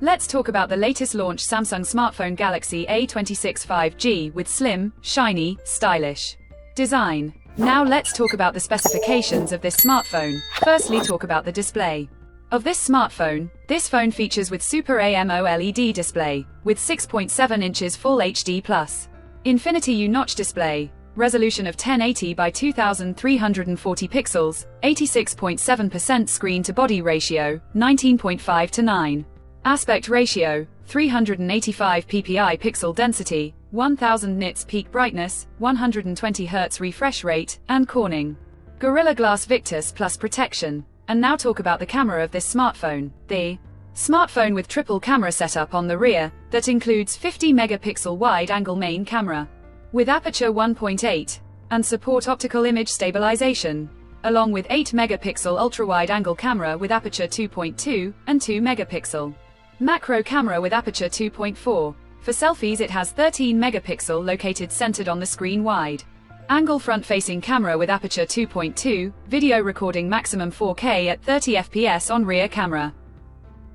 Let's talk about the latest launch Samsung smartphone Galaxy A26 5G with slim, shiny, stylish design. Now let's talk about the specifications of this smartphone. Firstly, talk about the display of this smartphone. This phone features with Super AMOLED display, with 6.7 inches Full HD+, Infinity U-notch display, resolution of 1080 by 2340 pixels, 86.7% screen-to-body ratio, 19.5:9. Aspect ratio, 385 ppi pixel density, 1000 nits peak brightness, 120 Hz refresh rate, and Corning Gorilla Glass Victus Plus protection. And now talk about the camera of this smartphone. The smartphone with triple camera setup on the rear, that includes 50 megapixel wide-angle main camera, with aperture 1.8, and support optical image stabilization, along with 8 megapixel ultra-wide-angle camera with aperture 2.2, and 2 megapixel macro camera with aperture 2.4. For selfies it has 13 megapixel located centered on the screen wide angle front-facing camera with aperture 2.2, video recording maximum 4K at 30 fps on rear camera,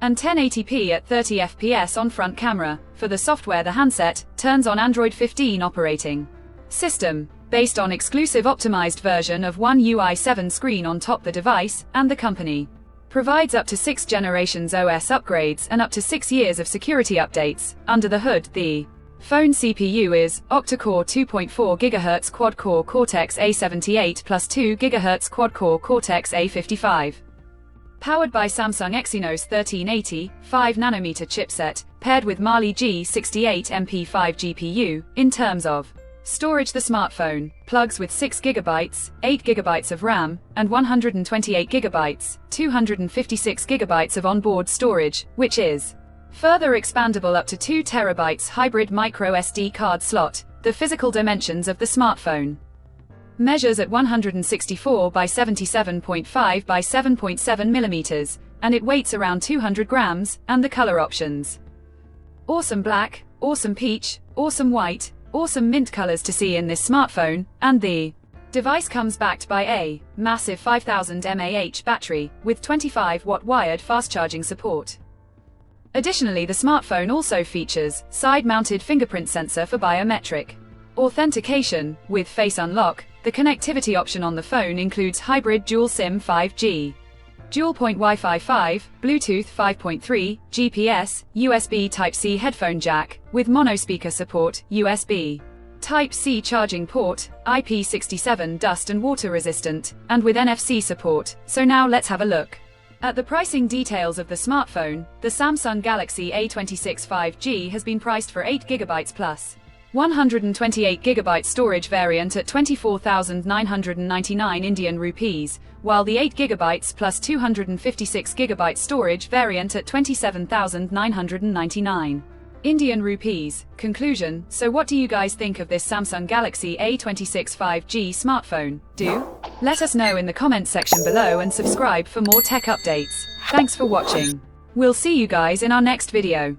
and 1080p at 30 fps on front camera. For the software, the handset turns on Android 15 operating system, based on exclusive optimized version of One UI 7 screen on top the device, and the company provides up to 6 generations OS upgrades and up to 6 years of security updates. Under the hood, the phone CPU is octa-core 2.4 GHz quad-core Cortex A78 plus 2 GHz quad-core Cortex A55. Powered by Samsung Exynos 1380, 5nm chipset, paired with Mali G68MP5 GPU. In terms of storage, the smartphone plugs with 6GB, 8GB of RAM, and 128GB, 256GB of onboard storage, which is further expandable up to 2TB hybrid micro SD card slot. The physical dimensions of the smartphone measures at 164 by 77.5 by 7.7 millimeters, and it weighs around 200 grams, and the color options: awesome black, awesome peach, awesome white, awesome mint colors to see in this smartphone. And the device comes backed by a massive 5000 mAh battery with 25-watt wired fast charging support. Additionally, the smartphone also features side-mounted fingerprint sensor for biometric authentication with face unlock. The connectivity option on the phone includes hybrid dual SIM 5G, dual-point Wi-Fi 5, Bluetooth 5.3, GPS, USB Type-C headphone jack, with mono-speaker support, USB Type-C charging port, IP67 dust and water resistant, and with NFC support. So now let's have a look at the pricing details of the smartphone. The Samsung Galaxy A26 5G has been priced for 8GB plus 128GB storage variant at 24,999 Indian rupees, while the 8GB plus 256GB storage variant at 27,999 Indian rupees. Conclusion: so what do you guys think of this Samsung Galaxy A26 5G smartphone? Do let us know in the comments section below and subscribe for more tech updates. Thanks for watching. We'll see you guys in our next video.